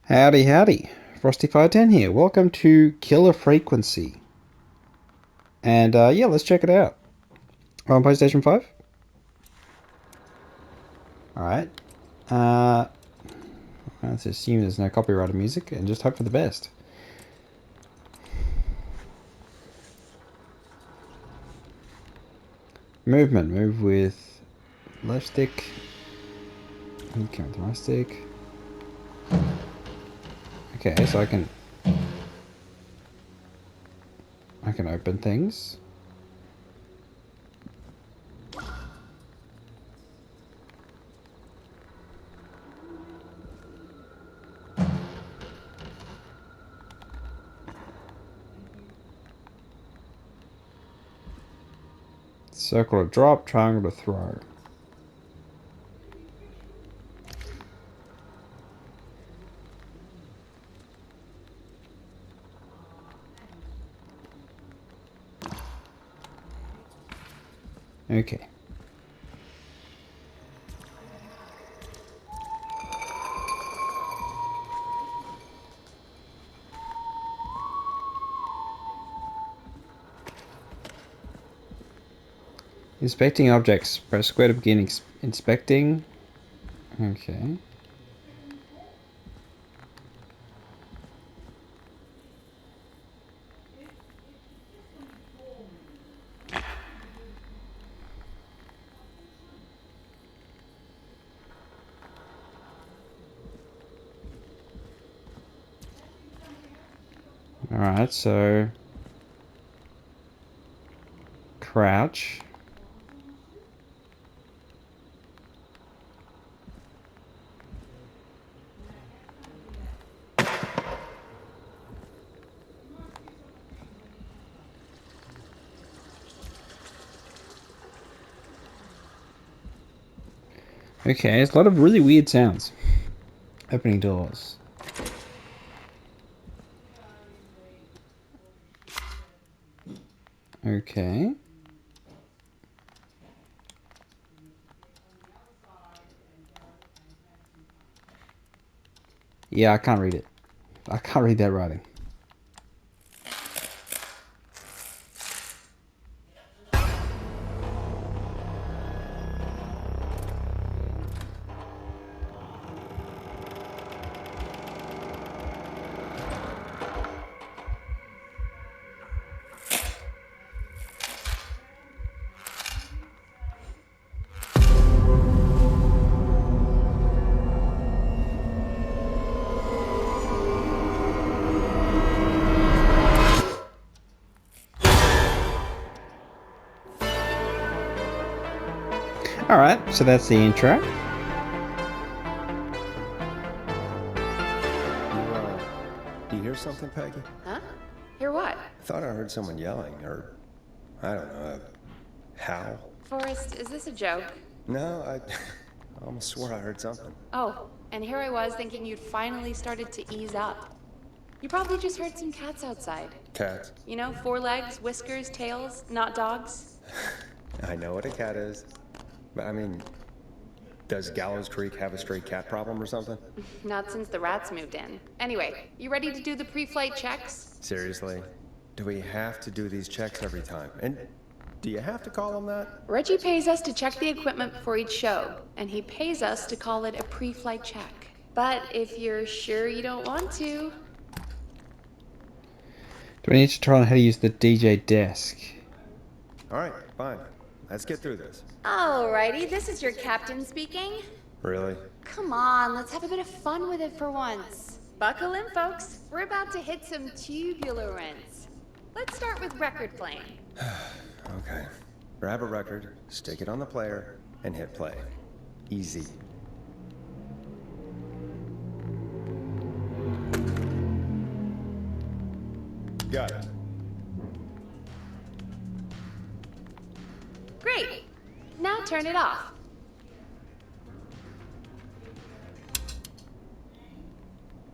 Howdy, howdy. FrostyFire10 here. Welcome to Killer Frequency. And yeah, let's check it out. On PlayStation 5? Alright. Let's assume there's no copyrighted music and just hope for the best. Movement. Move with left stick. Okay, with the right stick. Okay, so I can open things. Circle to drop, triangle to throw. Okay. Inspecting objects. Press square to begin inspecting. Okay. Alright, so crouch. Okay, there's a lot of really weird sounds. Opening doors. Okay. Yeah, I can't read it. I can't read that writing. Alright, so that's the intro. Do you hear something, Peggy? Huh? Hear what? I thought I heard someone yelling, or I don't know, a howl. Forrest, is this a joke? No, I almost swore I heard something. Oh, and here I was thinking you'd finally started to ease up. You probably just heard some cats outside. Cats? You know, 4 legs, whiskers, tails, not dogs. I know what a cat is. But I mean, does Gallows Creek have a stray cat problem or something? Not since the rats moved in. Anyway, you ready to do the pre-flight checks? Seriously? Do we have to do these checks every time? And do you have to call them that? Reggie pays us to check the equipment before each show, and he pays us to call it a pre-flight check. But if you're sure you don't want to... Do I need to try on how to use the DJ desk? Alright, fine. Let's get through this. Alrighty, this is your captain speaking. Really? Come on, let's have a bit of fun with it for once. Buckle in, folks. We're about to hit some tubular rents. Let's start with record playing. Okay. Grab a record, stick it on the player, and hit play. Easy. Got it. Great. Now turn it off.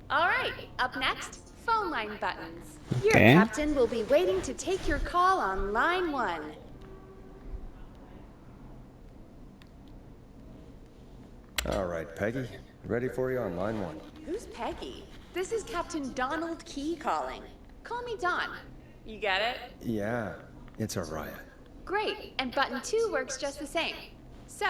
All right, up next, phone line buttons. Your Okay. captain will be waiting to take your call on line 1. All right, Peggy. Ready for you on line 1. Who's Peggy? This is Captain Donald Key calling. Call me Don. You get it? Yeah, it's a riot. Great, and button 2 works just the same. So,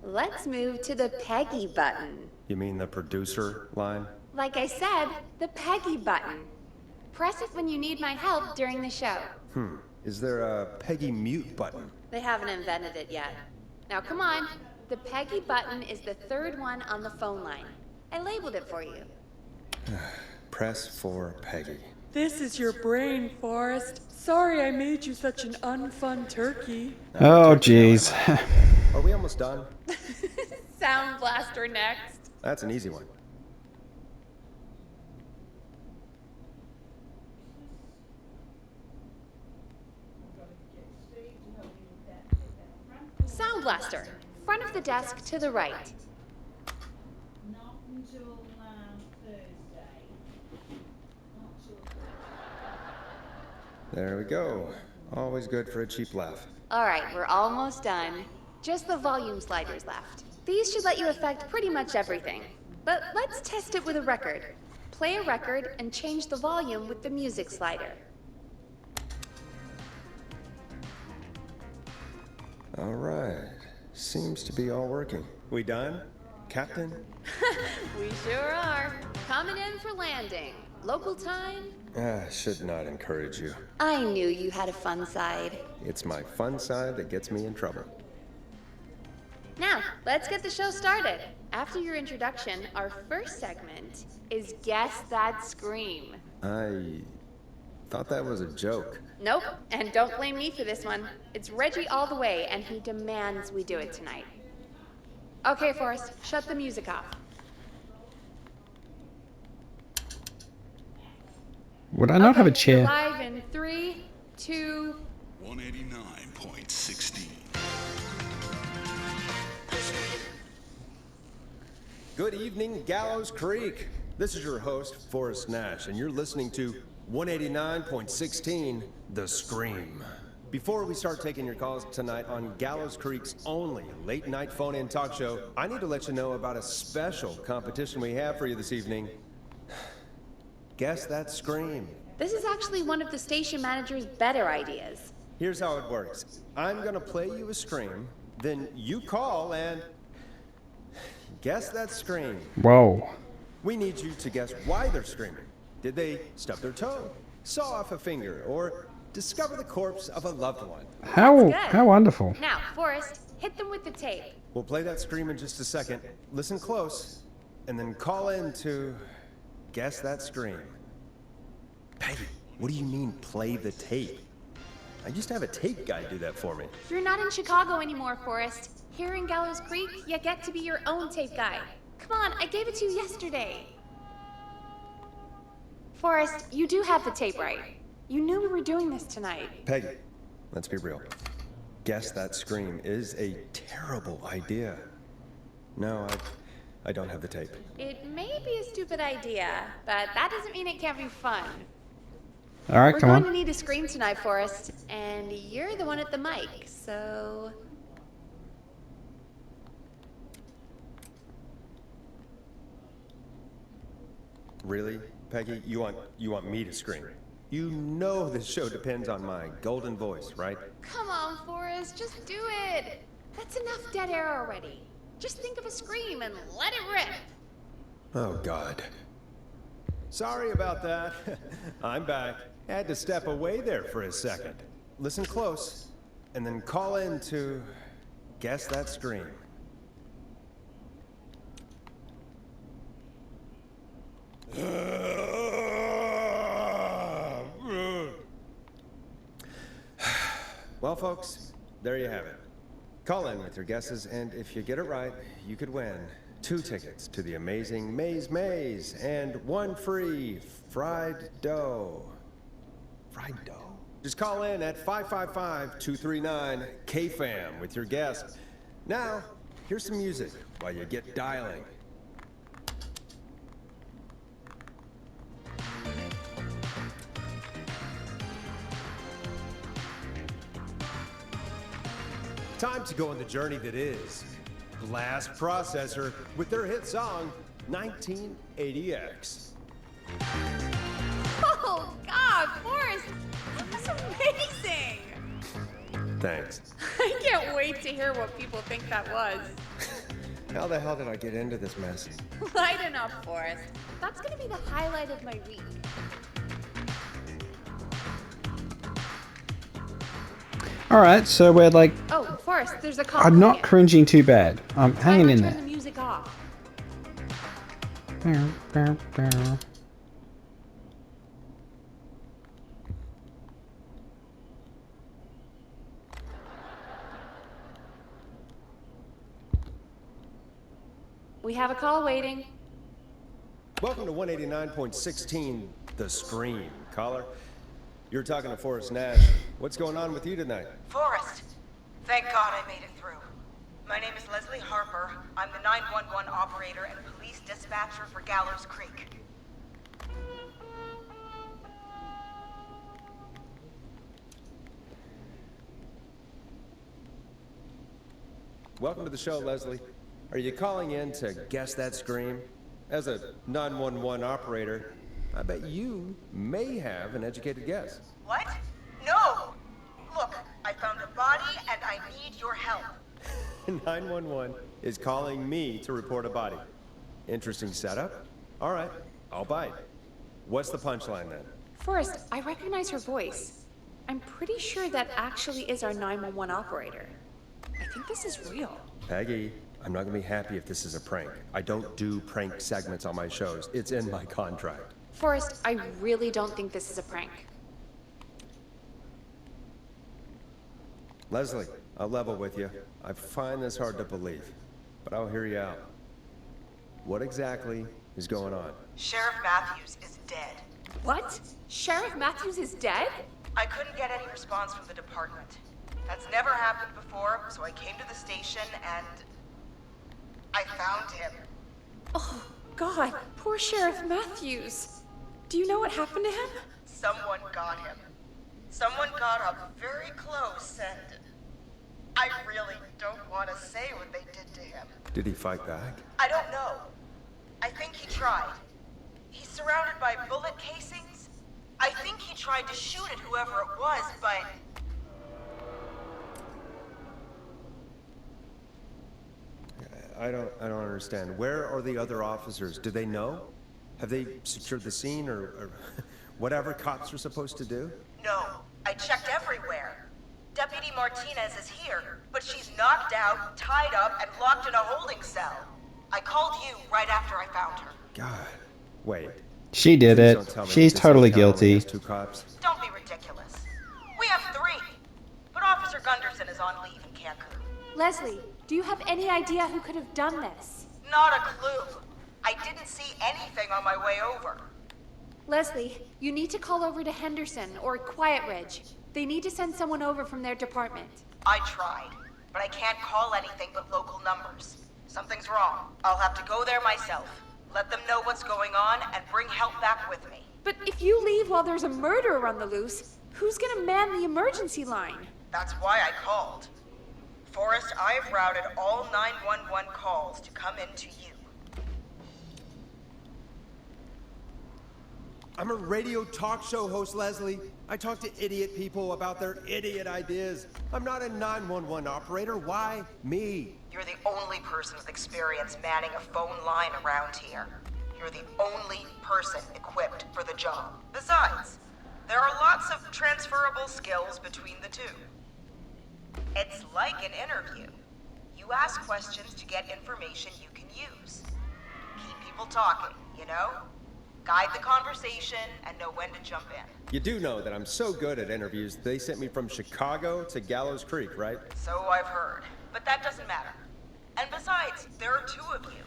let's move to the Peggy button. You mean the producer line? Like I said, the Peggy button. Press it when you need my help during the show. Is there a Peggy mute button? They haven't invented it yet. Now come on. The Peggy button is the 3rd one on the phone line. I labeled it for you. Press for Peggy. This is your brain, Forrest. Sorry I made you such an unfun turkey. Oh, jeez. Are we almost done? Sound Blaster next. That's an easy one. Sound Blaster. Front of the desk to the right. Not until Thursday. There we go. Always good for a cheap laugh. Alright, we're almost done. Just the volume sliders left. These should let you affect pretty much everything. But let's test it with a record. Play a record and change the volume with the music slider. All right. Seems to be all working. We done, Captain? We sure are. Coming in for landing. Local time? Should not encourage you. I knew you had a fun side. It's my fun side that gets me in trouble. Now, let's get the show started. After your introduction, our first segment is Guess That Scream. I thought that was a joke. Nope, and don't blame me for this one. It's Reggie all the way, and he demands we do it tonight. Okay, Forrest, shut the music off. Would I not have a chair? Live in 3, 2... 189.16. Good evening, Gallows Creek. This is your host, Forrest Nash, and you're listening to 189.16, The Scream. Before we start taking your calls tonight on Gallows Creek's only late-night phone-in talk show, I need to let you know about a special competition we have for you this evening. Guess That Scream. This is actually one of the station manager's better ideas. Here's how it works. I'm gonna play you a scream, then you call and guess that scream. Whoa. We need you to guess why they're screaming. Did they stub their toe, saw off a finger, or discover the corpse of a loved one? How wonderful. Now, Forrest, hit them with the tape. We'll play that scream in just a second. Listen close, and then call in to guess that scream. Peggy, what do you mean play the tape? I used to have a tape guy do that for me. You're not in Chicago anymore, Forrest. Here in Gallows Creek, you get to be your own tape guy. Come on, I gave it to you yesterday. Forrest, you do have the tape right. You knew we were doing this tonight. Peggy, let's be real. Guess that scream is a terrible idea. No, I don't have the tape. It may be a stupid idea, but that doesn't mean it can't be fun. All right, We're come going to on. need a scream tonight, Forrest, and you're the one at the mic, so... Really, Peggy? You want me to scream? You know this show depends on my golden voice, right? Come on, Forrest, just do it. That's enough dead air already. Just think of a scream and let it rip. Oh, God. Sorry about that. I'm back. Had to step away there for a second. Listen close, and then call in to guess that scream. Well, folks, there you have it. Call in with your guesses, and if you get it right, you could win 2 tickets to the amazing Maze and 1 free fried dough. Fried dough? Just call in at 555-239-KFAM with your guess. Now, here's some music while you get dialing. Time to go on the journey that is Blast Processor with their hit song, 1980X. Oh, God, Forrest! That was amazing! Thanks. I can't wait to hear what people think that was. How the hell did I get into this mess? Lighten up, Forrest. That's gonna be the highlight of my week. Alright, so we're like, Oh, Forrest, there's a call. I'm not coming in. cringing too bad. I'm hanging in Turn the there. music off. Bow, bow, bow. We have a call waiting. Welcome to 189.16, The Scream. Caller, you're talking to Forrest Nash. What's going on with you tonight? Forrest! Thank God I made it through. My name is Leslie Harper. I'm the 911 operator and police dispatcher for Gallows Creek. Welcome to the show, Leslie. Are you calling in to guess that scream? As a 911 operator, I bet you may have an educated guess. What? No! Look, I found a body and I need your help. 911 is calling me to report a body. Interesting setup. All right, I'll bite. What's the punchline then? Forrest, I recognize her voice. I'm pretty sure that actually is our 911 operator. I think this is real. Peggy, I'm not gonna be happy if this is a prank. I don't do prank segments on my shows. It's in my contract. Forrest, I really don't think this is a prank. Leslie, I'll level with you. I find this hard to believe, but I'll hear you out. What exactly is going on? Sheriff Matthews is dead. What? Sheriff Matthews is dead? I couldn't get any response from the department. That's never happened before, so I came to the station and I found him. Oh, God, poor Sheriff Matthews. Do you know what happened to him? Someone got him. Someone got up very close and I really don't want to say what they did to him. Did he fight back? I don't know. I think he tried. He's surrounded by bullet casings. I think he tried to shoot at whoever it was, but I don't understand. Where are the other officers? Do they know? Have they secured the scene or whatever cops are supposed to do? no. I checked everywhere. Deputy Martinez is here, but she's knocked out, tied up, and locked in a holding cell. I called you right after I found her. God. Wait. She did Please it. don't tell me She's this totally hotel only guilty. has 2 cops. Don't be ridiculous. We have 3, but Officer Gunderson is on leave in Cancun. Leslie, do you have any idea who could have done this? Not a clue. I didn't see anything on my way over. Leslie, you need to call over to Henderson or Quiet Ridge. They need to send someone over from their department. I tried, but I can't call anything but local numbers. Something's wrong. I'll have to go there myself. Let them know what's going on and bring help back with me. But if you leave while there's a murderer on the loose, who's gonna man the emergency line? That's why I called. Forrest, I've routed all 911 calls to come in to you. I'm a radio talk show host, Leslie. I talk to idiot people about their idiot ideas. I'm not a 911 operator. Why me? You're the only person with experience manning a phone line around here. You're the only person equipped for the job. Besides, there are lots of transferable skills between the two. It's like an interview. You ask questions to get information you can use. Keep people talking, you know? Guide the conversation and know when to jump in. You do know that I'm so good at interviews, they sent me from Chicago to Gallows Creek, right? So I've heard. But that doesn't matter. And besides, there are 2 of you.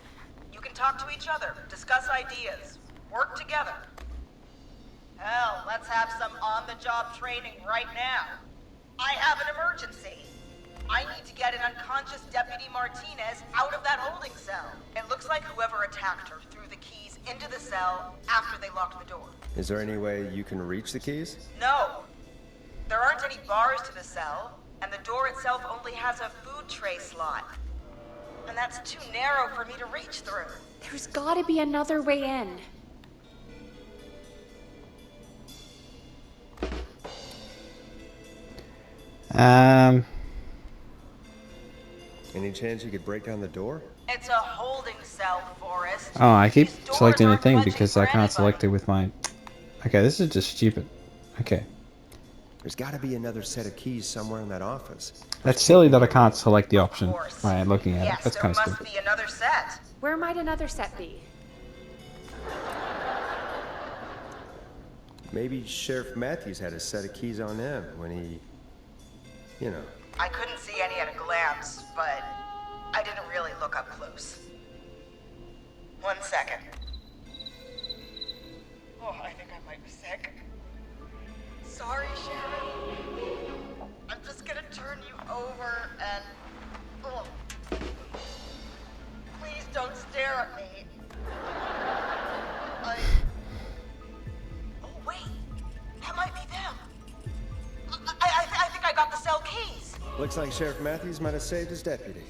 You can talk to each other, discuss ideas, work together. Hell, let's have some on-the-job training right now. I have an emergency. I need to get an unconscious Deputy Martinez out of that holding cell. It looks like whoever attacked her threw the keys into the cell after they locked the door. Is there any way you can reach the keys? No. There aren't any bars to the cell, and the door itself only has a food tray slot. And that's too narrow for me to reach through. There's gotta be another way in. Any chance you could break down the door? It's a holding cell, Forrest. Oh, I keep These doors selecting the aren't thing budging because for I can't select it anybody. with my... Okay, this is just stupid. Okay. There's got to be another set of keys somewhere in that office. That's silly that I can't select the Of option course. by looking at it. Yes, That's there kind of must stupid. be another set. Where might another set be? Maybe Sheriff Matthews had a set of keys on him when he, you know. I couldn't see any at a glance, but I didn't really look up close. 1 second. Oh, I think I might be sick. Sorry, Sheriff. I'm just gonna turn you over and... Oh. Please don't stare at me. Oh, wait. That might be them. I think I got the cell keys. Looks like Sheriff Matthews might have saved his deputy.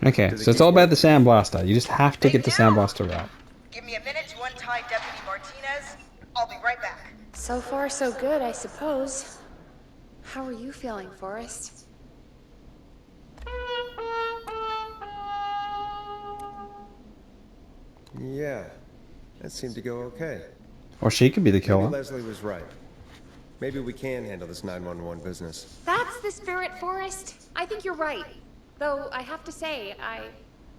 Okay, Do the so it's keys all about work? the sound blaster. You just have to They get the do. sound blaster right. Give me a minute to untie Deputy Martinez. I'll be right back. So far, so good, I suppose. How are you feeling, Forrest? Yeah, that seemed to go okay. Or she could be the Maybe killer. Leslie was right. Maybe we can handle this 911 business. That's the spirit, Forrest. I think you're right. Though I have to say,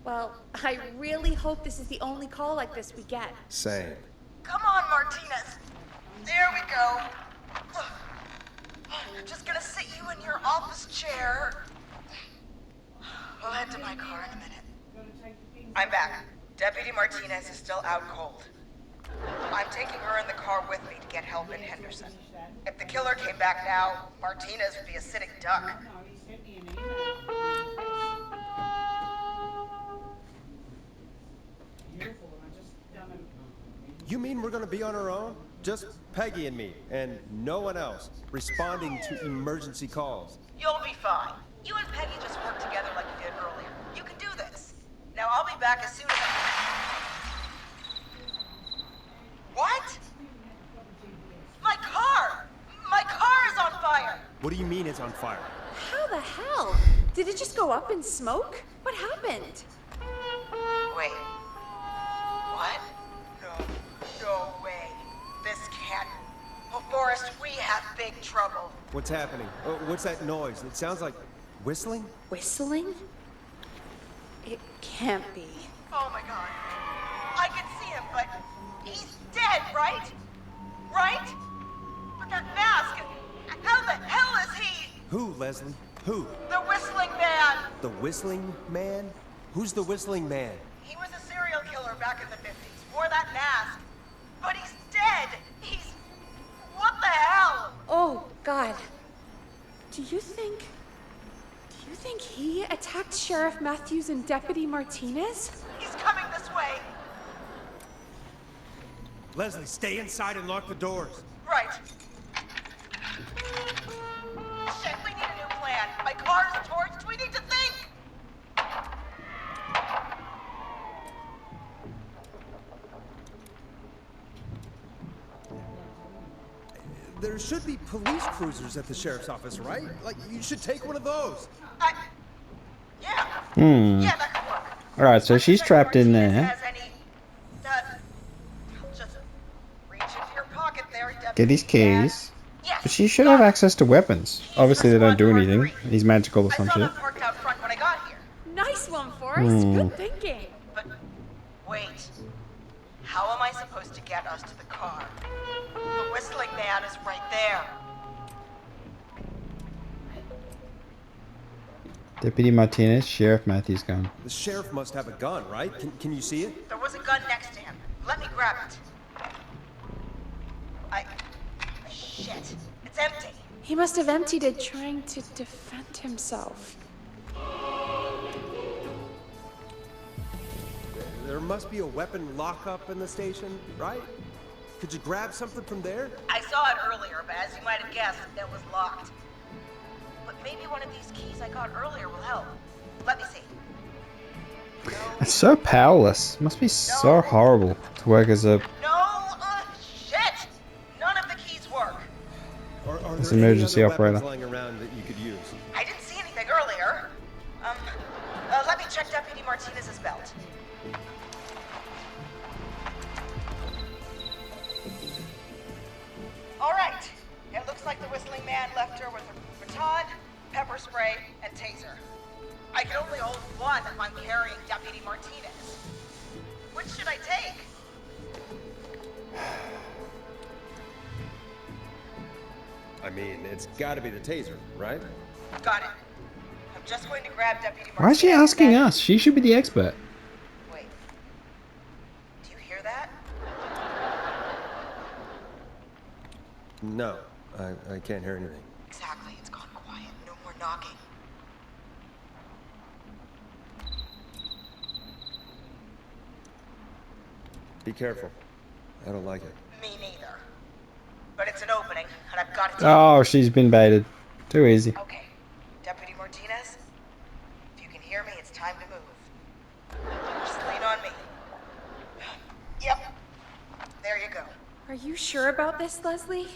well, I really hope this is the only call like this we get. Same. Come on, Martinez. There we go. Just gonna sit you in your office chair. We'll head to my car in a minute. I'm back. Deputy Martinez is still out cold. I'm taking her in the car with me to get help in Henderson. If the killer came back now, Martinez would be a sitting duck. No, he sent me an email. Beautiful, and I just done it. You mean we're gonna be on our own? Just Peggy and me, and no one else, responding to emergency calls. You'll be fine. You and Peggy just worked together like you did earlier. You can do this. Now I'll be back as soon as What? My car! My car is on fire! What do you mean it's on fire? How the hell? Did it just go up in smoke? What happened? Wait. What? No way. This can't. Oh, Forrest, we have big trouble. What's happening? What's that noise? It sounds like whistling? Whistling? It can't be. Oh my god. I can see him, but he's dead, right? Right? But that mask, how the hell is he? Who, Leslie? Who? The whistling man! The whistling man? Who's the whistling man? He was a serial killer back in the 50s, wore that mask. But he's dead! He's... What the hell? Oh, God. Do you think he attacked Sheriff Matthews and Deputy Martinez? He's coming this way. Leslie, stay inside and lock the doors. Right. Shit, we need a new plan. My car is torched. We need to think. There should be police cruisers at the sheriff's office, right? Like, you should take one of those. Yeah. Hmm. Yeah, that could work. Alright, so she's trapped in Martinez there. has any, just reach into your pocket there, Deputy. Get his keys. Yes. But she should have access to weapons. Obviously, they don't do anything. He's magical or I some saw shit. them parked out front when I got here. Nice one, Forrest. Good thinking. But wait. How am I supposed to get us to the car? The whistling man is right there. Deputy Martinez, Sheriff Matthews gone. The sheriff must have a gun, right? Can you see it? There was a gun next to him. Let me grab it. Shit. It's empty. He must have emptied it trying to defend himself. There must be a weapon lockup in the station, right? Could you grab something from there? I saw it earlier, but as you might have guessed, it was locked. But maybe one of these keys I got earlier will help. Let me see. It's so powerless. Must be so horrible to work as a No, shit! None of the keys work. Are This there any emergency other operator. weapons lying around that you could use? I didn't see anything earlier. Let me check Deputy Martinez's belt. All right. It looks like the whistling man left her with a baton, pepper spray, and taser. I can only hold one if I'm carrying Deputy Martinez. Which should I take? I mean, it's gotta be the taser, right? Got it. I'm just going to grab Deputy Martinez. Why is she asking us? She should be the expert. Wait. Do you hear that? No, I can't hear anything. Exactly. It's gone quiet. No more knocking. Be careful. I don't like it. Me neither. But it's an opening, and I've got to take Oh, she's been baited. Too easy. Okay. Deputy Martinez, if you can hear me, it's time to move. Just lean on me. Yep. There you go. Are you sure about this, Leslie?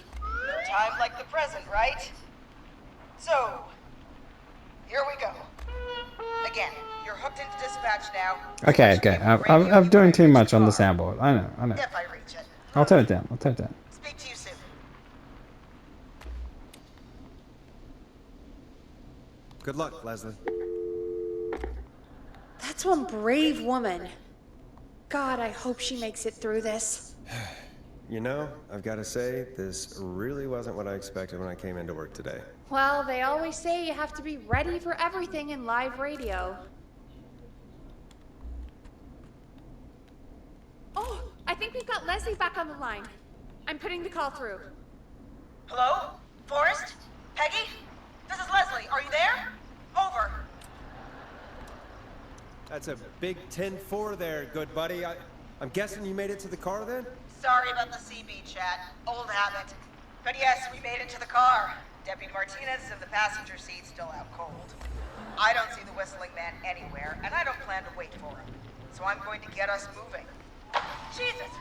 No time like the present, right? So, here we go. Again, you're hooked into dispatch now. Okay, okay. I'm doing too much on the soundboard. I know. If I reach it. I'll turn it down. Speak to you soon. Good luck, Leslie. That's one brave woman. God, I hope she makes it through this. You know, I've got to say, this really wasn't what I expected when I came into work today. Well, they always say you have to be ready for everything in live radio. Oh, I think we've got Leslie back on the line. I'm putting the call through. Hello? Forrest? Peggy? This is Leslie. Are you there? Over. That's a big 10-4 there, good buddy. I'm guessing you made it to the car then? Sorry about the CB chat. Old habit. But yes, we made it to the car. Deputy Martinez is in the passenger seat, still out cold. I don't see the whistling man anywhere, and I don't plan to wait for him. So I'm going to get us moving. Jesus!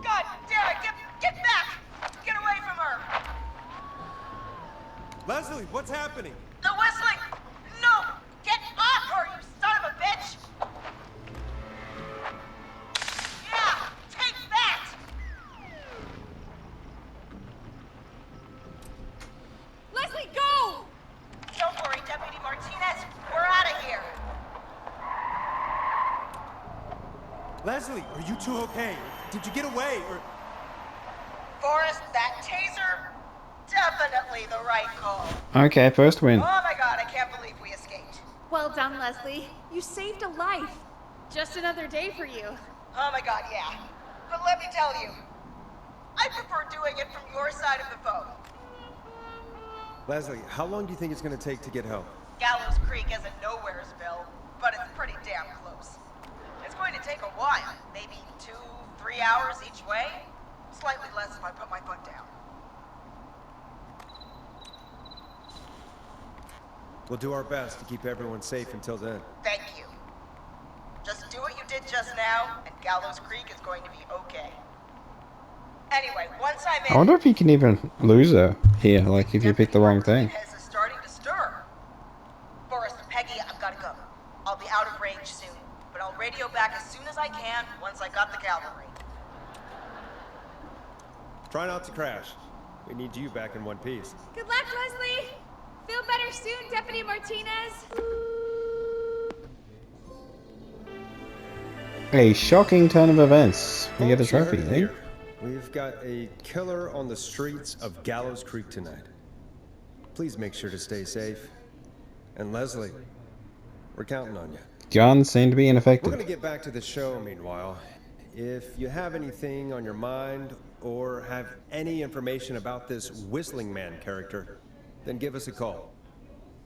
God damn it! Get back! Get away from her! Leslie, what's happening? The whistling! No! Get off her, you son of a bitch! Yeah! Take that! Leslie, go! Don't worry, Deputy Martinez. We're out of here. Leslie, are you two okay? Did you get away, or... Forrest, that taser? Definitely the right call. Okay, first win. Oh my god, I can't believe we escaped. Well done, Leslie. You saved a life. Just another day for you. Oh my god, yeah. But let me tell you, I prefer doing it from your side of the phone. Leslie, how long do you think it's going to take to get home? Gallows Creek isn't Nowheresville, but it's pretty damn close. It's going to take a while, maybe 2-3 hours each way. Slightly less if I put my foot down. We'll do our best to keep everyone safe until then. Thank you. Just do what you did just now, and Gallows Creek is going to be okay. Anyway, once I'm in... I wonder if you can even lose her here, like if you pick the wrong thing. Martinez is starting to stir. Forrest and Peggy, I've got to go. I'll be out of range soon, but I'll radio back as soon as I can once I got the cavalry. Try not to crash. We need you back in one piece. Good luck, Leslie. Feel better soon, Deputy Martinez. A shocking turn of events. We get a Folks, you heard trophy, it eh? here. We've got a killer on the streets of Gallows Creek tonight. Please make sure to stay safe. And Leslie, we're counting on you. Guns seem to be We're ineffective. going to get back to the show meanwhile. If you have anything on your mind or have any information about this Whistling Man character, then give us a call.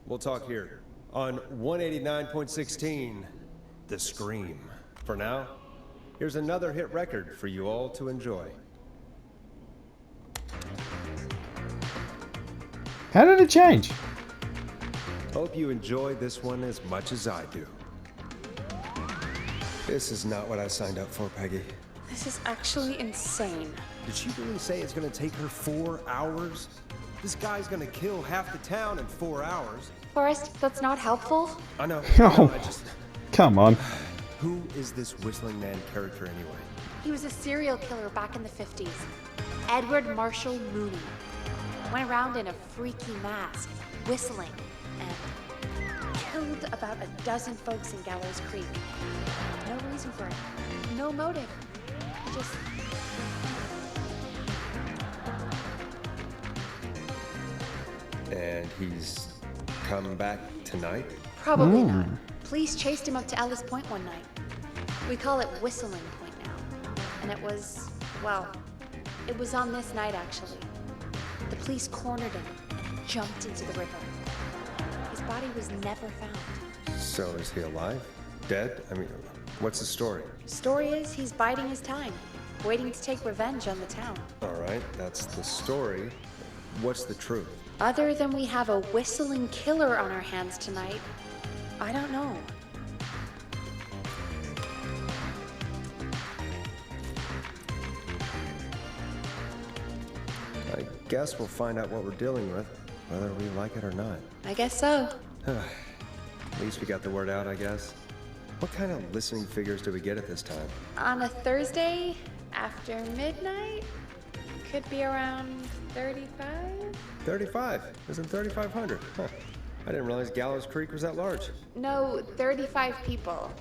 We'll talk here on 189.16, The Scream. For now, here's another hit record for you all to enjoy. How did it change? Hope you enjoy this one as much as I do. This is not what I signed up for, Peggy. This is actually insane. Did she really say it's gonna take her 4 hours? This guy's gonna kill half the town in 4 hours. Forrest, that's not helpful. I know. Oh. I just... Come on. Who is this Whistling Man character anyway? He was a serial killer back in the 50s. Edward Marshall Mooney. Went around in a freaky mask, whistling, and killed about a dozen folks in Gallows Creek. No reason for it. No motive. Just... And he's come back tonight? Probably not. Police chased him up to Ellis Point one night. We call it Whistling Point now. And it was, well, it was on this night actually. The police cornered him and jumped into the river. His body was never found. So is he alive? Dead? I mean, what's the story? Story is he's biding his time, waiting to take revenge on the town. All right, that's the story. What's the truth? Other than we have a whistling killer on our hands tonight, I don't know. I guess we'll find out what we're dealing with, whether we like it or not. I guess so. At least we got the word out, I guess. What kind of listening figures do we get at this time? On a Thursday after midnight, could be around 35? 35. Isn't 3,500? Huh. I didn't realize Gallows Creek was that large. No, 35 people.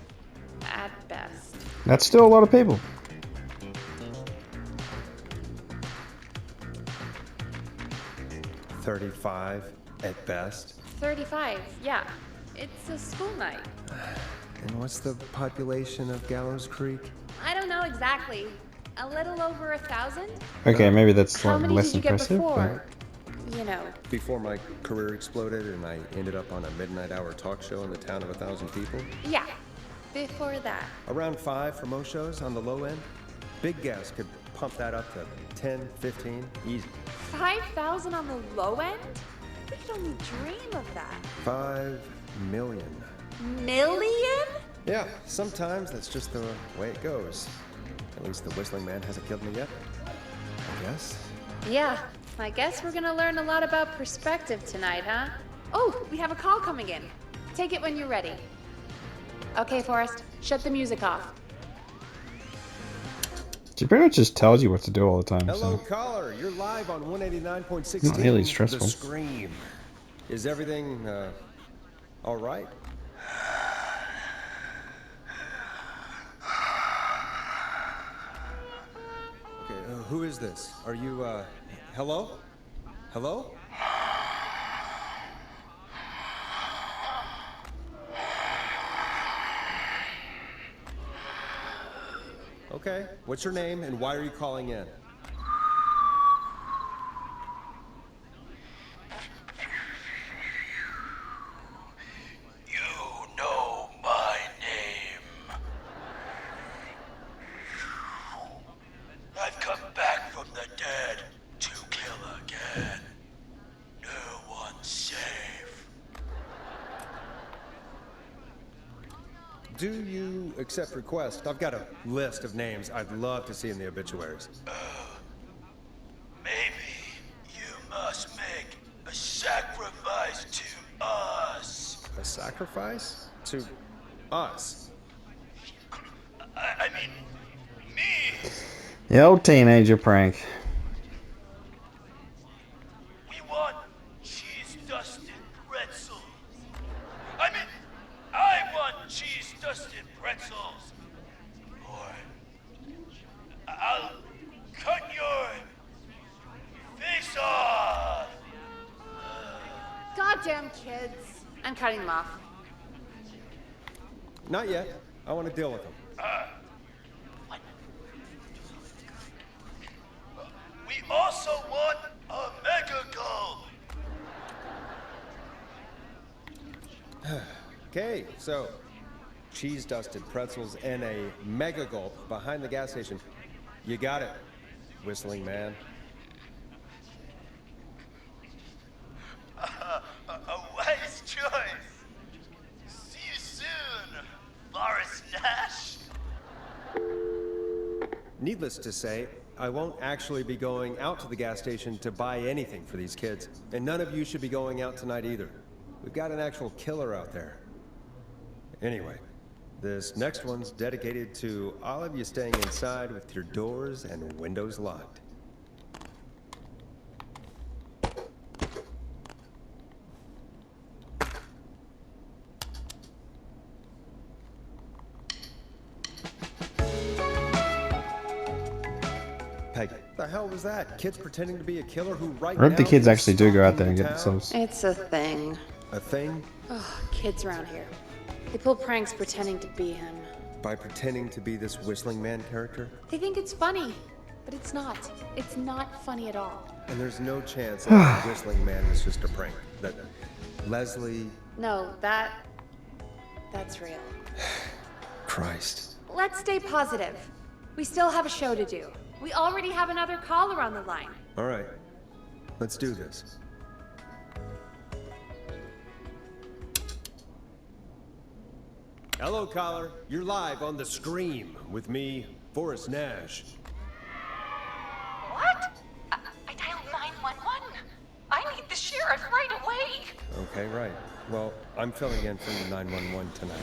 At best. That's still a lot of people. $35 at best. 35, yeah. It's a school night. And what's the population of Gallows Creek? I don't know exactly. A little over 1,000? Okay, maybe that's How like many less did you get impressive. before? You know. Before my career exploded and I ended up on a midnight hour talk show in the town of 1,000 people? Yeah. Before that. Around 5 for most shows on the low end. Big gas could pump that up to 10, 15, easy. 5,000 on the low end? We could only dream of that. 5 million. Million? Yeah, sometimes that's just the way it goes. At least the Whistling Man hasn't killed me yet. I guess. Yeah. I guess we're gonna learn a lot about perspective tonight, huh? Oh, we have a call coming in. Take it when you're ready. Okay, Forrest, shut the music off. She pretty much just tells you what to do all the time. Hello, So. caller. You're live on 189.16. Not really stressful. The Scream. Is everything, all right? Okay, who is this? Are you, hello? Hello? Okay, what's your name and why are you calling in? You know my name. I've come back from the dead to kill again. No one's safe. Do you accept requests? I've got a list of names I'd love to see in the obituaries. Maybe you must make a sacrifice to us. A sacrifice? To us? I mean, me. The old teenager prank. We want cheese-dusted pretzels. I mean, I want cheese-dusted pretzels. Or I'll cut your face off. Goddamn kids. I'm cutting them off. Not yet. I want to deal with them. We also want a mega gulp. Okay, so cheese-dusted pretzels and a mega gulp behind the gas station. You got it, Whistling Man. A wise choice. See you soon, Boris Nash. needless to say, I won't actually be going out to the gas station to buy anything for these kids. And none of you should be going out tonight either. We've got an actual killer out there. Anyway, this next one's dedicated to all of you staying inside with your doors and windows locked. Peggy, the hell was that? Kids pretending to be a killer who right now... Or if the kids is actually do go out there and stalking get the town? themselves... It's a thing. A thing? Oh, kids around here. They pull pranks pretending to be him. By pretending to be this whistling man character? They think it's funny, but it's not. It's not funny at all. And there's no chance that the whistling man was just a prank. That Leslie... No, that's real. Christ. Let's stay positive. We still have a show to do. We already have another caller on the line. All right. Let's do this. Hello, caller. You're live on The Scream with me, Forrest Nash. What? I dialed 911. I need the sheriff right away. Okay, right. Well, I'm filling in for the 911 tonight.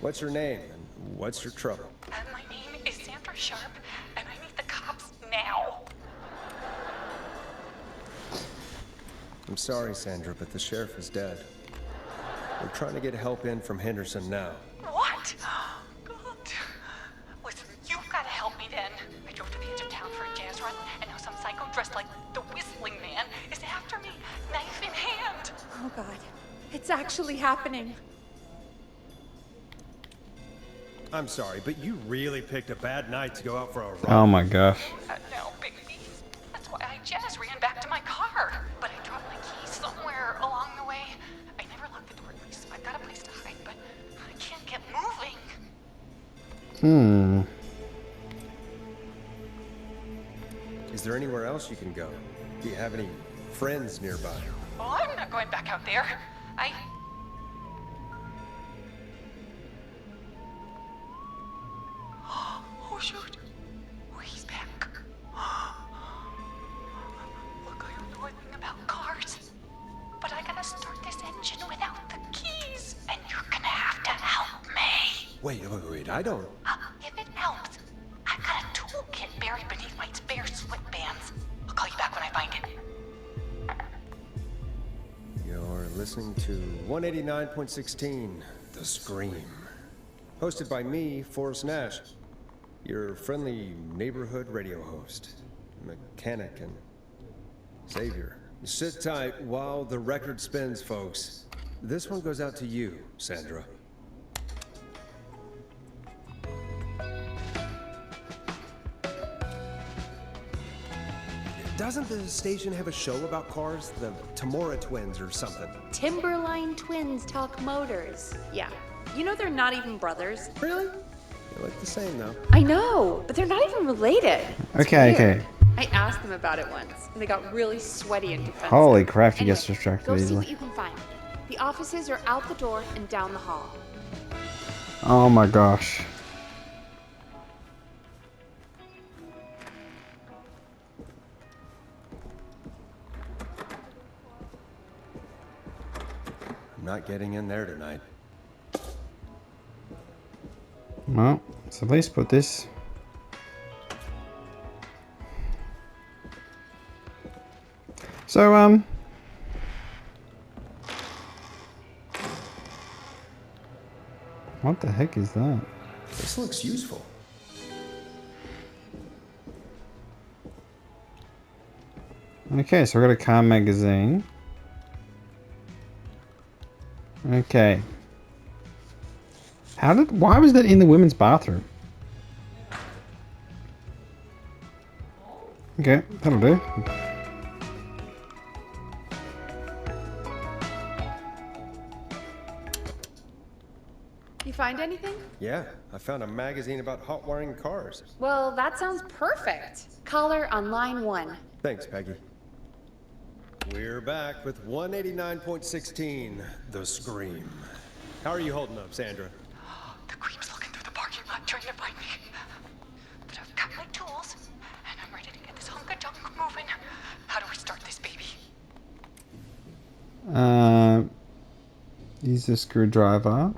What's your name and what's your trouble? My name is Sandra Sharp, and I need the cops now. I'm sorry, Sandra, but the sheriff is dead. We're trying to get help in from Henderson now. What? God. Listen, you've got to help me then. I drove to the edge of town for a jazz run, and now some psycho dressed like the Whistling Man is after me, knife in hand. Oh God, it's actually happening. I'm sorry, but you really picked a bad night to go out for a run. Oh my gosh. No, baby. That's why I jazz ran back to my car. But I dropped my keys somewhere along the way. I never locked the door, at least. I've got a place to hide, but I can't get moving. Is there anywhere else you can go? Do you have any friends nearby? Oh, I'm not going back out there. Oh, shoot. Oh, he's back. Look, I don't know anything about cars. But I gotta start this engine without the keys. And you're gonna have to help me. Wait, I don't... If it helps, I've got a toolkit buried beneath my spare slip bands. I'll call you back when I find it. You're listening to 189.16, The Scream. Hosted by me, Forrest Nash, your friendly neighborhood radio host, mechanic, and savior. Sit tight while the record spins, folks. This one goes out to you, Sandra. Doesn't the station have a show about cars? The Tamora twins or something? Timberline twins talk motors. Yeah. You know they're not even brothers. Really? They look the same, though. I know, but they're not even related. It's Okay, weird. okay. I asked them about it once, and they got really sweaty and defensive. Holy crap, she Anyway, gets distracted go see easily. what you can find. The offices are out the door and down the hall. Oh my gosh. I'm not getting in there tonight. Well, so at least put this. So, what the heck is that? This looks useful. Okay, so we got a car magazine. Okay. Why was that in the women's bathroom? Okay, that'll do. You find anything? Yeah, I found a magazine about hot wiring cars. Well, that sounds perfect. Caller on line 1. Thanks, Peggy. We're back with 189.16, The Scream. How are you holding up, Sandra? The creep's looking through the parking lot trying to find me. But I've junk moving. How do we start this baby? Use the screwdriver.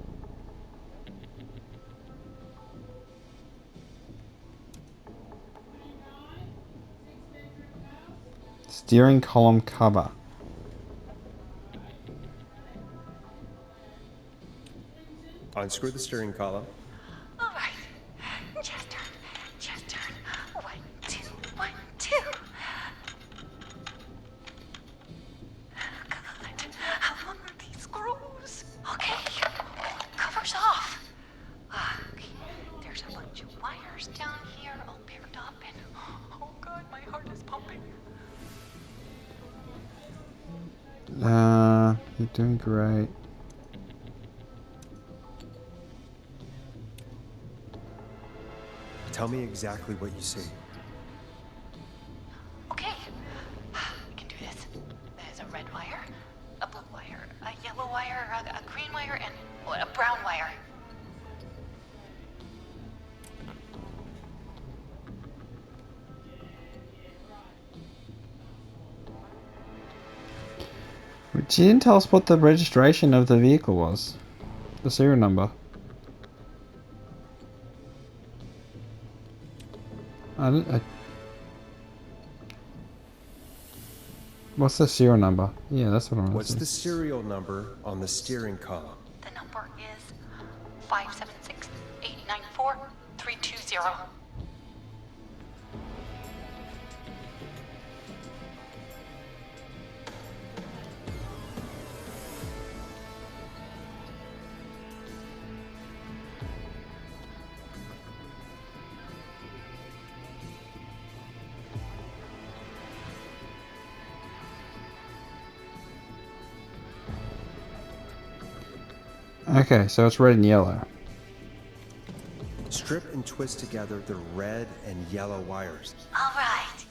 Steering column cover. Unscrew the steering column. All right. Just turn. Just turn. 1, 2, 1, 2. God, how long are these screws? Okay. Cover's off. Okay. There's a bunch of wires down here all paired up and oh God, my heart is pumping. You're doing great. Tell me exactly what you see. Okay. We can do this. There's a red wire, a blue wire, a yellow wire, a green wire, and a brown wire. She didn't tell us what the registration of the vehicle was. The serial number. What's the serial number? Yeah, that's what I want What's to the see. serial number on the steering column? The number is 576-894-320. Okay, so it's red and yellow. Strip and twist together the red and yellow wires. All right.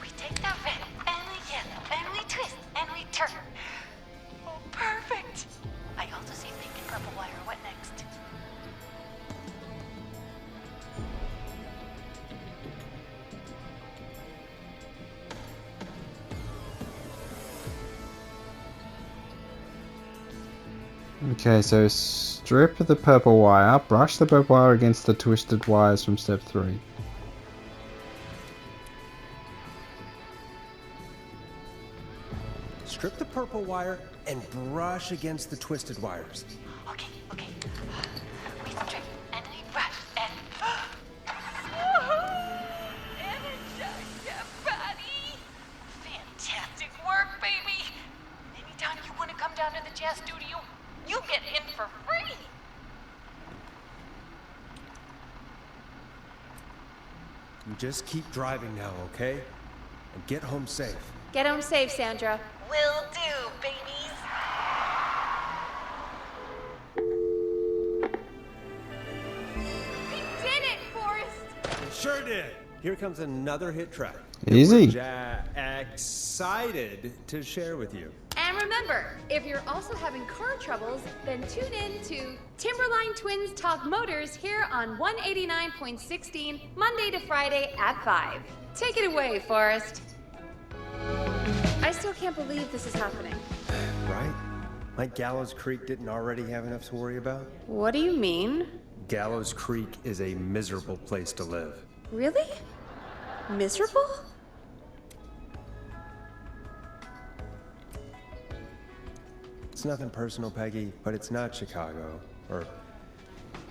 We take the red and the yellow and we twist and we turn. Oh, perfect. I also see pink and purple wire. What next? Okay, so strip the purple wire, brush the purple wire against the twisted wires from step 3. Strip the purple wire and brush against the twisted wires. Okay, okay. We strip and we brush and... Energize body. Fantastic work, baby. Anytime you want to come down to the jazz studio, you get in for free. You just keep driving now, okay? And get home safe. Get home safe, Sandra. Will do, babies. We did it, Forrest! Sure did. Here comes another hit track. Easy. Excited to share with you. And remember, if you're also having car troubles, then tune in to Timberline Twins Talk Motors here on 189.16, Monday to Friday at 5. Take it away, Forrest. I still can't believe this is happening. Right? Like Gallows Creek didn't already have enough to worry about? What do you mean? Gallows Creek is a miserable place to live. Really? Miserable? It's nothing personal, Peggy, but it's not Chicago. Or,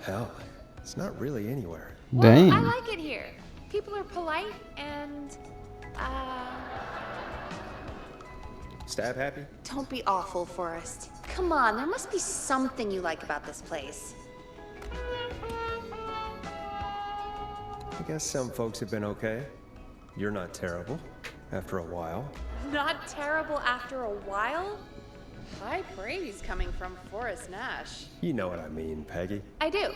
hell, it's not really anywhere. Well, Dang. I like it here. People are polite and, Stab happy? don't be awful, Forrest. Come on, there must be something you like about this place. I guess some folks have been okay. You're not terrible, after a while. Not terrible after a while? High praise coming from Forrest Nash. You know what I mean, Peggy. I do.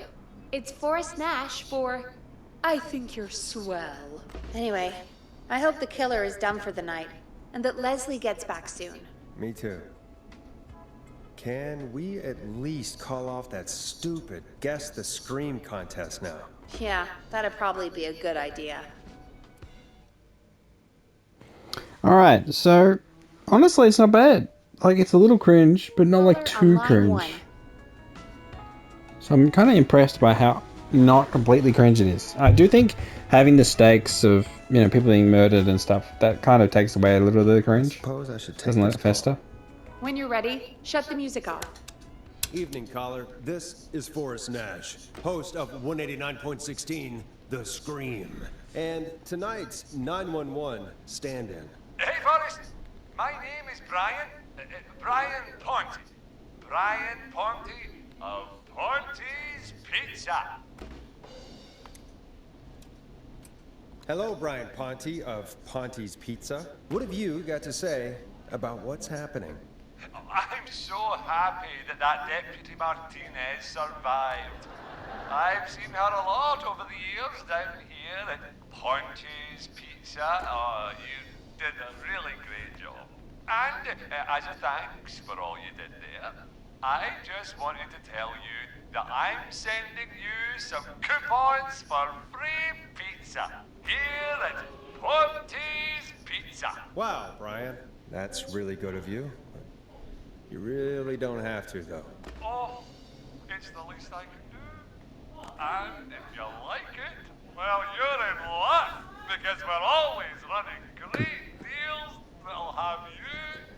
It's Forrest Nash for I think you're swell. Anyway, I hope the killer is done for the night and that Leslie gets back soon. Me too. Can we at least call off that stupid Guess the Scream contest now? Yeah, that'd probably be a good idea. Alright, so honestly, it's not bad. Like, it's a little cringe, but not like Caller on too line 1. cringe. So I'm kind of impressed by how not completely cringe it is. I do think having the stakes of, you know, people being murdered and stuff, that kind of takes away a little bit of the cringe. Suppose I should take Doesn't let this it fester. When you're ready, shut the music off. Evening, caller. This is Forrest Nash, host of 189.16, The Scream. And tonight's 911 stand-in. Hey, Forrest. My name is Brian. Brian Ponte. Brian Ponte of Ponte's Pizza. Hello, Brian Ponte of Ponte's Pizza. What have you got to say about what's happening? I'm so happy that Deputy Martinez survived. I've seen her a lot over the years down here at Ponte's Pizza. Oh, you did a really great job. And as a thanks for all you did there, I just wanted to tell you that I'm sending you some coupons for free pizza here at Ponte's Pizza. Wow, Brian. That's really good of you. You really don't have to, though. Oh, it's the least I can do. And if you like it, well, you're in luck, because we're always running great deals that'll have you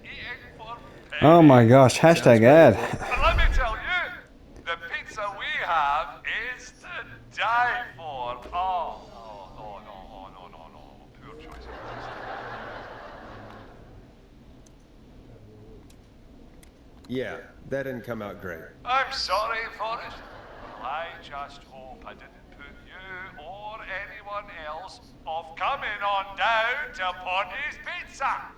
eating for pennies. Oh my gosh, hashtag ad. And let me tell you, the pizza we have is to die for. Oh, no. Poor choice of words. Yeah, that didn't come out great. I'm sorry, Forrest. Well, I just hope I didn't put you or anyone else off coming on down to Ponte's Pizza.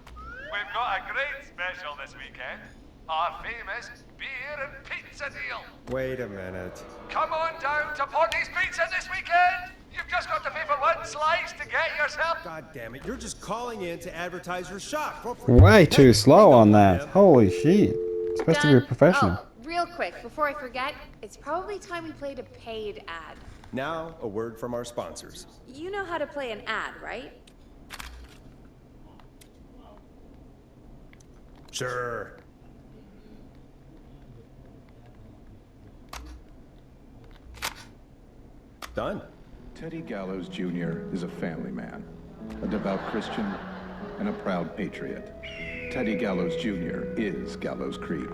We've got a great special this weekend. Our famous beer and pizza deal. Wait a minute. Come on down to Ponte's Pizza this weekend. You've just got to pay for one slice to get yourself. God damn it, you're just calling in to advertise your shop. Way too slow on that. Holy shit. It's supposed to be a Done. professional. Oh, real quick, before I forget, it's probably time we played a paid ad. Now, a word from our sponsors. You know how to play an ad, right? Sure. Done. Teddy Gallows Jr. is a family man, a devout Christian, and a proud patriot. Teddy Gallows Jr. is Gallows Creek.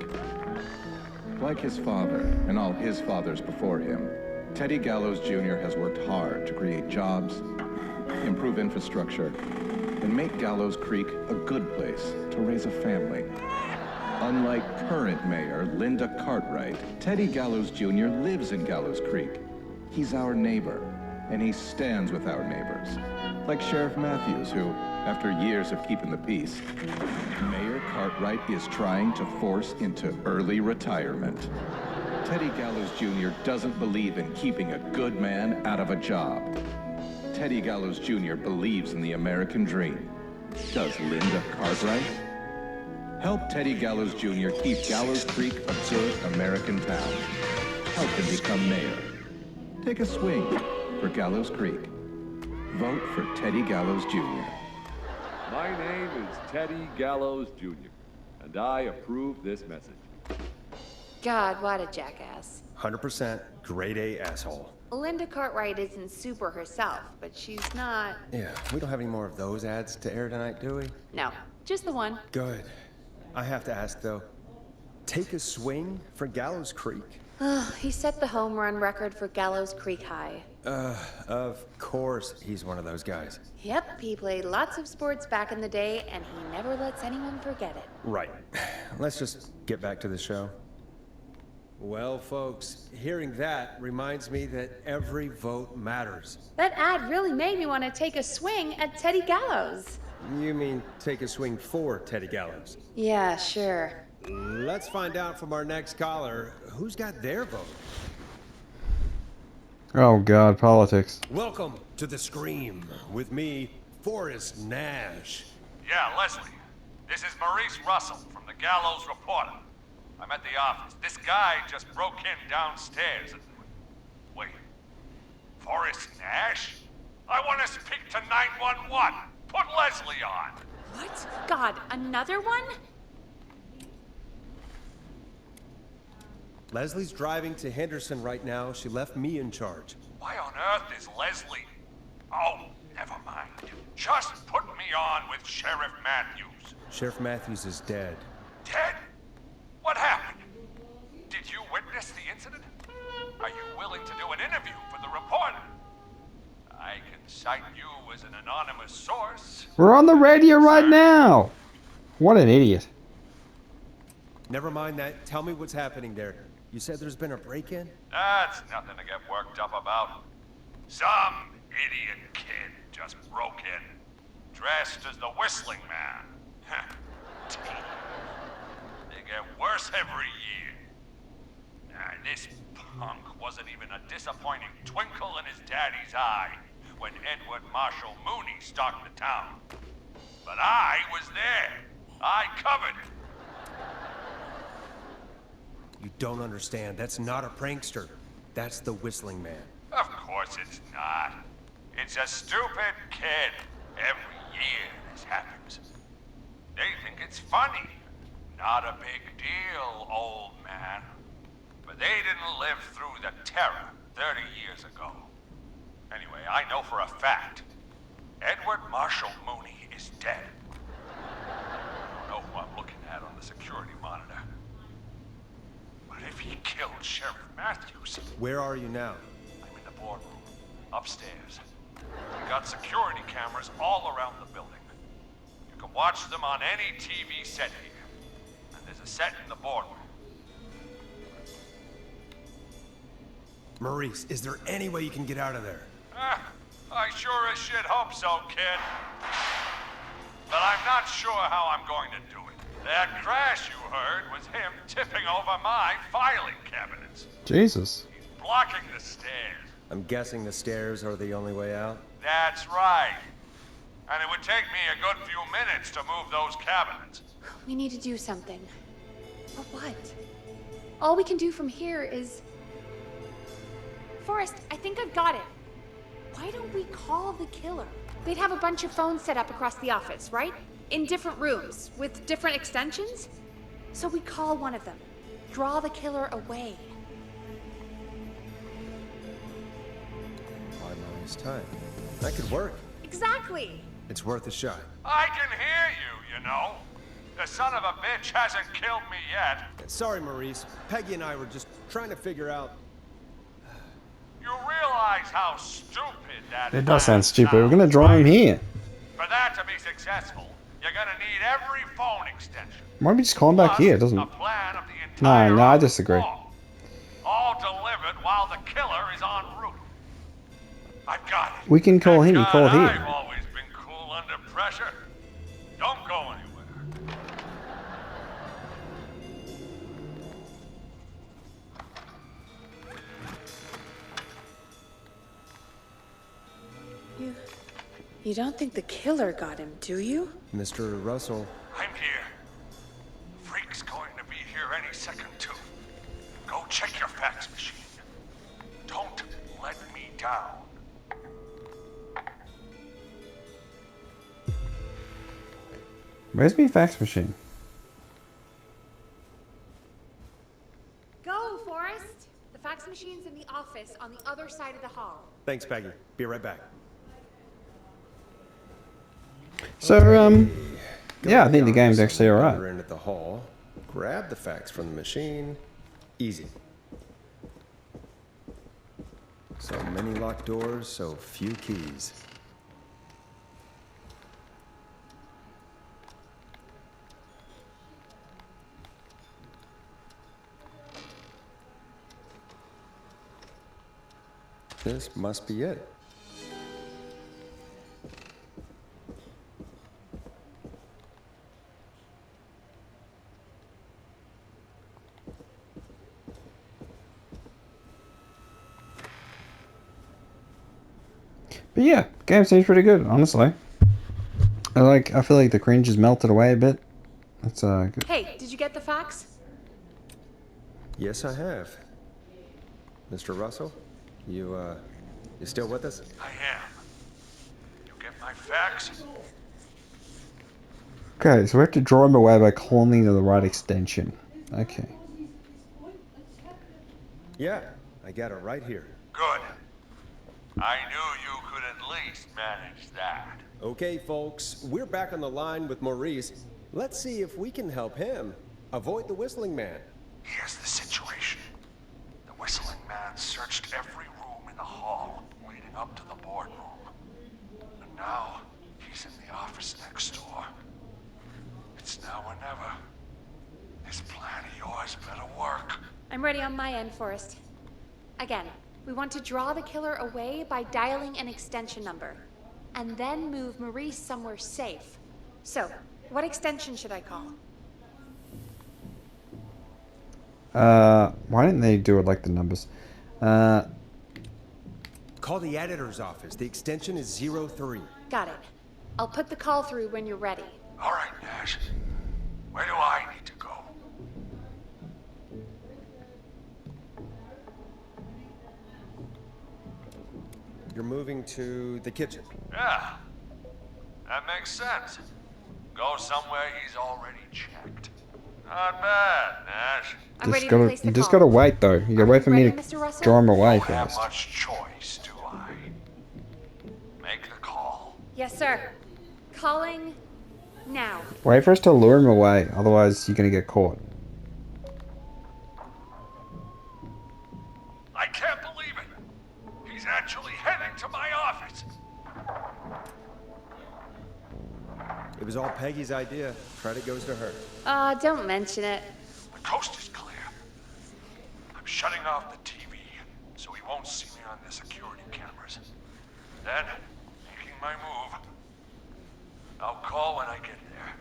Like his father and all his fathers before him, Teddy Gallows Jr. has worked hard to create jobs, improve infrastructure, and make Gallows Creek a good place to raise a family. Unlike current mayor Linda Cartwright, Teddy Gallows Jr. lives in Gallows Creek. He's our neighbor, and he stands with our neighbors. Like Sheriff Matthews, who, after years of keeping the peace, Mayor Cartwright is trying to force into early retirement. Teddy Gallows Jr. doesn't believe in keeping a good man out of a job. Teddy Gallows Jr. believes in the American dream. Does Linda Cartwright? Help Teddy Gallows Jr. keep Gallows Creek a good American town. Help him become mayor. Take a swing for Gallows Creek. Vote for Teddy Gallows Jr. My name is Teddy Gallows Jr., and I approve this message. God, what a jackass. 100% grade A asshole. Linda Cartwright isn't super herself, but she's not... Yeah, we don't have any more of those ads to air tonight, do we? No, just the one. Good. I have to ask, though. Take a swing for Gallows Creek? He set the home run record for Gallows Creek High. Of course he's one of those guys. Yep, he played lots of sports back in the day, and he never lets anyone forget it. Right. Let's just get back to the show. Well, folks, hearing that reminds me that every vote matters. That ad really made me want to take a swing at Teddy Gallows. You mean take a swing for Teddy Gallows? Yeah, sure. Let's find out from our next caller who's got their vote. Oh god, politics. Welcome to The Scream with me, Forrest Nash. Yeah, Leslie. This is Maurice Russell from the Gallows Reporter. I'm at the office. This guy just broke in downstairs and... Wait. Forrest Nash? I want to speak to 911. Put Leslie on. What? God, another one? Leslie's driving to Henderson right now. She left me in charge. Why on earth is Leslie? Oh, never mind. Just put me on with Sheriff Matthews. Sheriff Matthews is dead. Dead? What happened? Did you witness the incident? Are you willing to do an interview for the reporter? I can cite you as an anonymous source. We're on the radio right now. What an idiot. Never mind that. Tell me what's happening there. You said there's been a break-in? That's nothing to get worked up about. Some idiot kid just broke in, dressed as the Whistling Man. They get worse every year. This punk wasn't even a disappointing twinkle in his daddy's eye when Edward Marshall Mooney stalked the town. But I was there. I covered it. You don't understand. That's not a prankster. That's the Whistling Man. Of course it's not. It's a stupid kid. Every year this happens. They think it's funny. Not a big deal, old man. But they didn't live through the terror 30 years ago. Anyway, I know for a fact, Edward Marshall Mooney is dead. I don't know who I'm looking at on the security monitor. But if he killed Sheriff Matthews... Where are you now? I'm in the boardroom, upstairs. We got security cameras all around the building. You can watch them on any TV set here. And there's a set in the boardroom. Maurice, is there any way you can get out of there? I sure as shit hope so, kid. But I'm not sure how I'm going to do it. That crash you heard was him tipping over my filing cabinets. Jesus. He's blocking the stairs. I'm guessing the stairs are the only way out? That's right. And it would take me a good few minutes to move those cabinets. We need to do something. But what? All we can do from here is... Forrest, I think I've got it. Why don't we call the killer? They'd have a bunch of phones set up across the office, right? In different rooms, with different extensions? So we call one of them. Draw the killer away. Why Maurice time? That could work. Exactly! It's worth a shot. I can hear you, you know. The son of a bitch hasn't killed me yet. Sorry, Maurice. Peggy and I were just trying to figure out... You realize how stupid that It does plan sound stupid. We're sounds, gonna draw him right? here. For that to be successful, you're gonna need every phone extension. Why don't we just call him back Plus here? It doesn't... a plan of the entire No, I disagree. wall. All delivered while the killer is en route. I've got it. We can call him. You God, call I've here. always been cool under pressure. Don't go anywhere. You don't think the killer got him, do you? Mr. Russell, I'm here. Freak's going to be here any second, too. Go check your fax machine. Don't let me down. Where's my fax machine? Go, Forrest! The fax machine's in the office on the other side of the hall. thanks, Peggy. Be right back. So, yeah, I think the game's actually alright. Other end at the hall. Grab the fax from the machine. Easy. So many locked doors, so few keys. This must be it. But yeah, game seems pretty good, honestly. I feel like the cringe has melted away a bit. That's good. Hey, did you get the fax? Yes, I have. Mr. Russell, you still with us? I am. You get my fax? Okay, so we have to draw him away by calling to the right extension. Okay. Yeah, I got it right here. Good. I knew you could at least manage that. Okay, folks, we're back on the line with Maurice. Let's see if we can help him avoid the Whistling Man. Here's the situation. The Whistling Man searched every room in the hall leading up to the boardroom. And now, he's in the office next door. It's now or never. This plan of yours better work. I'm ready on my end, Forrest. Again, we want to draw the killer away by dialing an extension number, and then move Maurice somewhere safe. So, what extension should I call? Why didn't they do it like the numbers? Call the editor's office. The extension is 03. Got it. I'll put the call through when you're ready. All right, Nash. Where do I need to go? You're moving to the kitchen. Yeah, that makes sense. Go somewhere he's already checked. Not bad, Nash. I'm ready to place the You just call. gotta wait though. You gotta wait for me ready, to Mr. Russell? draw him away Don't have first. much choice, do I? Make the call. Yes, sir. Calling now. Wait for us to lure him away, otherwise you're gonna get caught. I can't believe it. He's actually heading to my office. It was all Peggy's idea. Credit goes to her. Don't mention it. The coast is clear. I'm shutting off the TV so he won't see me on the security cameras. Then, making my move. I'll call when I get there.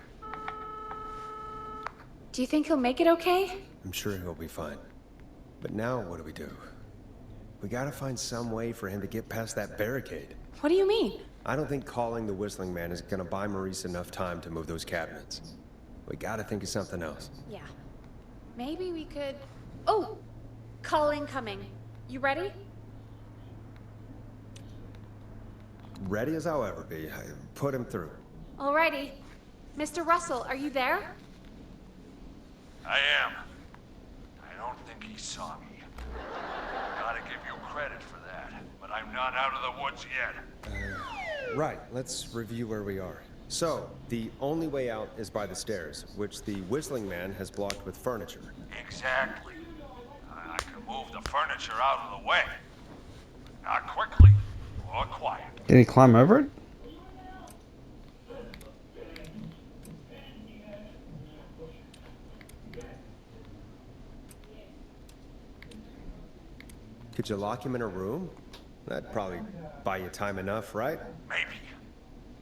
Do you think he'll make it okay? I'm sure he'll be fine. But now what do? We gotta find some way for him to get past that barricade. What do you mean? I don't think calling the Whistling Man is gonna buy Maurice enough time to move those cabinets. We gotta think of something else. Yeah. Maybe we could... Oh! Call incoming. You ready? Ready as I'll ever be. Put him through. Alrighty. Mr. Russell, are you there? I am. I don't think he saw me. Gotta give you credit for that, but I'm not out of the woods yet. Right, let's review where we are. So, the only way out is by the stairs, which the Whistling Man has blocked with furniture. Exactly. I can move the furniture out of the way. Not quickly or quiet. Did he climb over it? Could you lock him in a room? That'd probably buy you time enough, right? Maybe.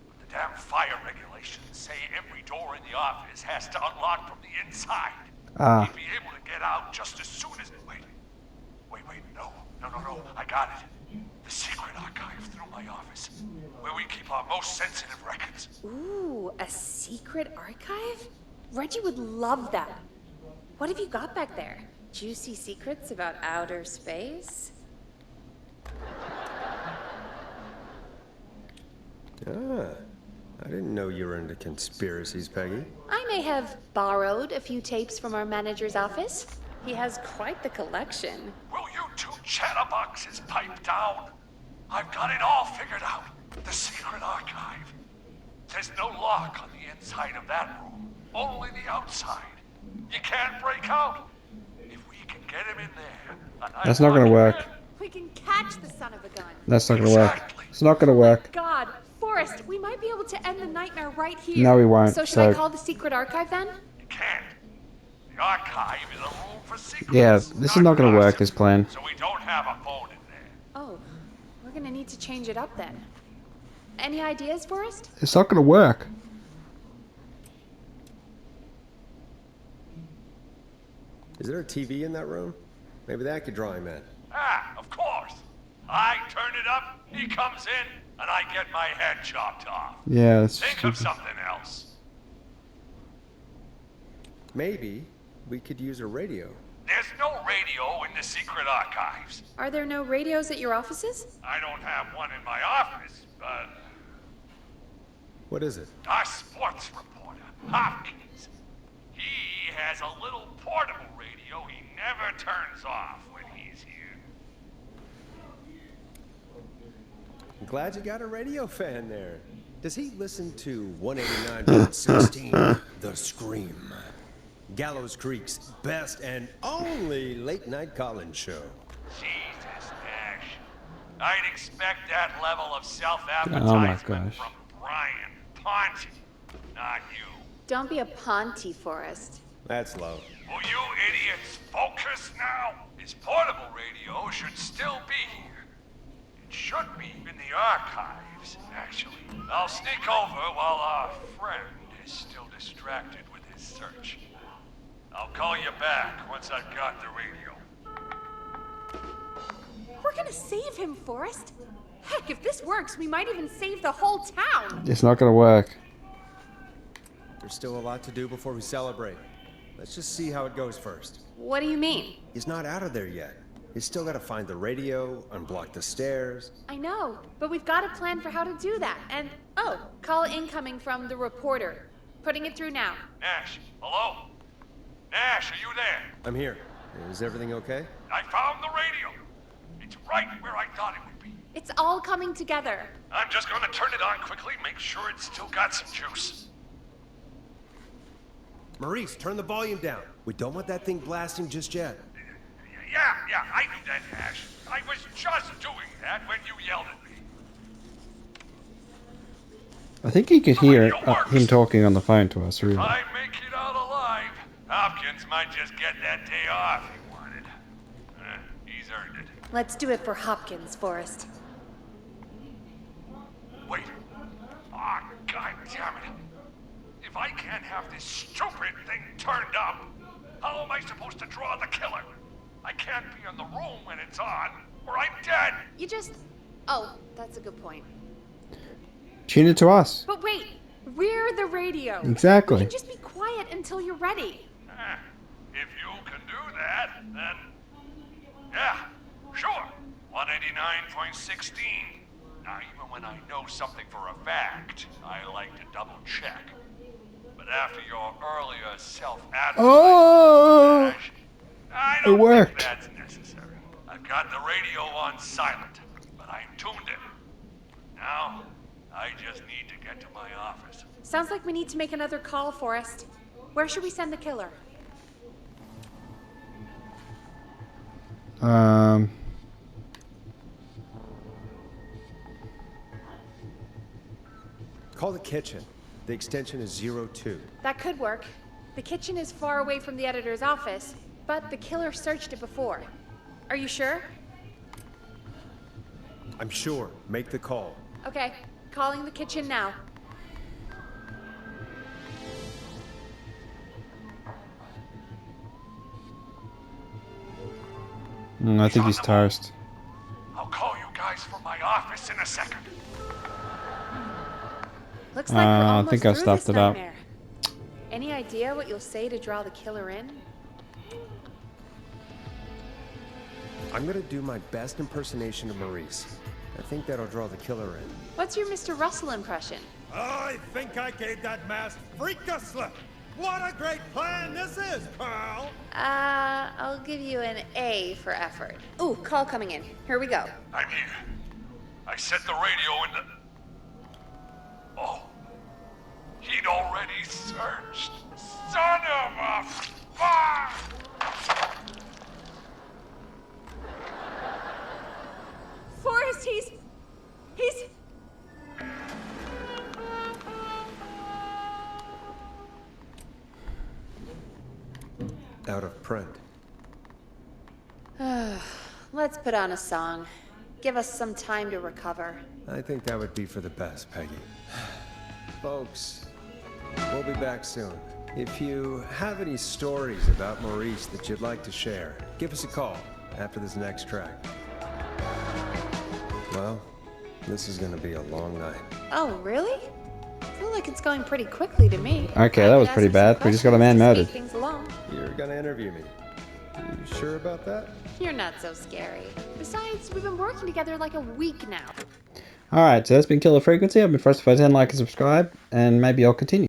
But the damn fire regulations say every door in the office has to unlock from the inside. He'd be able to get out just as soon as... Wait, no, I got it. The secret archive through my office, where we keep our most sensitive records. Ooh, a secret archive? Reggie would love that. What have you got back there? Juicy secrets about outer space? I didn't know you were into conspiracies, Peggy. I may have borrowed a few tapes from our manager's office. He has quite the collection. Will you two chatterboxes pipe down? I've got it all figured out. The secret archive. There's no lock on the inside of that room. Only the outside. You can't break out. If we can get him in there... That's not gonna work. We can catch the son of a gun. That's not gonna work. It's not gonna work. God, Forrest, we might be able to end the nightmare right here. No, we won't. So should I call the secret archive then? You can't. The archive is a room for secrets. Yeah, this is not gonna work, this plan. So we don't have a phone in there. Oh, we're gonna need to change it up then. Any ideas, Forrest? It's not gonna work. Is there a TV in that room? Maybe that could draw him in. Ah, of course. I turn it up, he comes in, and I get my head chopped off. Yeah, that's Think of stupid. something else. Maybe we could use a radio. There's no radio in the secret archives. Are there no radios at your offices? I don't have one in my office, but What is it? our sports reporter, Hopkins. He has a little portable radio he never turns off when he's here. I'm glad you got a radio fan there. Does he listen to 189.16 The Scream? Gallows Creek's best and only late-night call-in show. Jesus, Nash. I'd expect that level of Oh self-advertisement my gosh. from Brian Ponte, not you. Don't be a Ponty, Forrest. That's low. Will you idiots focus now? His portable radio should still be here. It should be in the archives, actually. I'll sneak over while our friend is still distracted with his search. I'll call you back once I've got the radio. We're gonna save him, Forrest. Heck, if this works, we might even save the whole town. It's not gonna work. There's still a lot to do before we celebrate. Let's just see how it goes first. What do you mean? He's not out of there yet. He's still got to find the radio, unblock the stairs. I know, but we've got a plan for how to do that. And, oh, call incoming from the reporter. Putting it through now. Nash, hello? Nash, are you there? I'm here. Is everything okay? I found the radio. It's right where I thought it would be. It's all coming together. I'm just gonna turn it on quickly, make sure it's still got some juice. Maurice, turn the volume down. We don't want that thing blasting just yet. Yeah, I knew that, Nash. I was just doing that when you yelled at me. I think you could hear him talking on the phone to us, really. I make it out alive. Hopkins might just get that day off he wanted. He's earned it. Let's do it for Hopkins, Forrest. Wait. Ah, God damn it. If I can't have this stupid thing turned up, how am I supposed to draw the killer? I can't be in the room when it's on, or I'm dead. You just... Oh, that's a good point. Tune it to us. But wait, we're the radio. Exactly. You can just be quiet until you're ready. If you can do that, then... Yeah, sure. 189.16. Now, even when I know something for a fact, I like to double check. But after your earlier self-advertisement, I don't think that's necessary. I've got the radio on silent, but I'm tuned in. Now, I just need to get to my office. Sounds like we need to make another call, Forrest. Where should we send the killer? Call the kitchen. The extension is 02. That could work. The kitchen is far away from the editor's office, but the killer searched it before. Are you sure? I'm sure. Make the call. Okay, calling the kitchen now. I think he's toast. I'll call you guys from my office in a second. Looks like we're almost I think I through stuffed this it up. nightmare. Any idea what you'll say to draw the killer in? I'm gonna do my best impersonation of Maurice. I think that'll draw the killer in. What's your Mr. Russell impression? I think I gave that masked freak a slip. What a great plan this is, Carl! I'll give you an A for effort. Ooh, call coming in. Here we go. I'm here. I set the radio in the... Oh. He'd already searched. Son of a... fuck! Forrest, he's... Out of print. Let's put on a song. Give us some time to recover. I think that would be for the best, Peggy. Folks, we'll be back soon. If you have any stories about Maurice that you'd like to share, give us a call after this next track. Well, this is gonna be a long night. Oh, really? Feel like it's going pretty quickly to me. Okay, that was pretty bad. We just got a man murdered. Things along. You're gonna interview me. You sure about that? You're not so scary. Besides, we've been working together like a week now. Alright, so that's been Killer Frequency. I've been FrostyFire10. Like and subscribe, and maybe I'll continue.